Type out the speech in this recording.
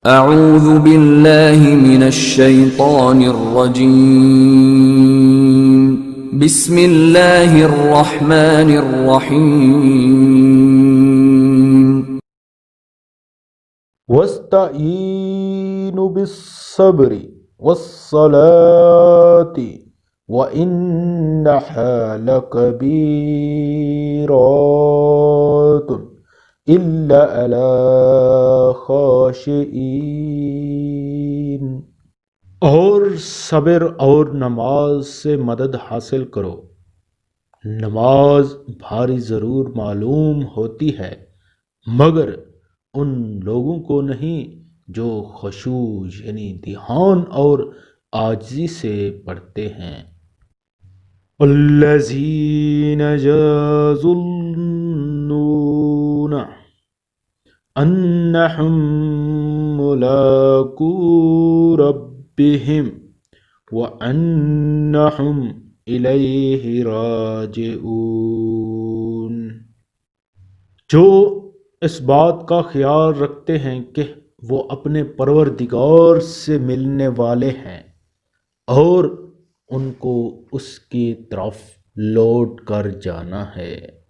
اعوذ باللہ من الشیطان الرجیم بسم اللہ الرحمن الرحیم وَاسْتَعِينُوا بِالصَّبْرِ وَالصَّلَاةِ وَإِنَّهَا لَكَبِيرَةٌ إِلَّا عَلَى خَاشِعِينَ۔ اور صبر اور نماز سے مدد حاصل کرو۔ نماز بھاری ضرور معلوم ہوتی ہے مگر ان لوگوں کو نہیں جو خشوع یعنی دھیان اور عاجزی سے پڑھتے ہیں۔ الذین یظنون انہم ملاقو ربہم وانہم الیہ راجعون۔ جو اس بات کا خیال رکھتے ہیں کہ وہ اپنے پروردگار سے ملنے والے ہیں اور ان کو اس کی طرف لوٹ کر جانا ہے۔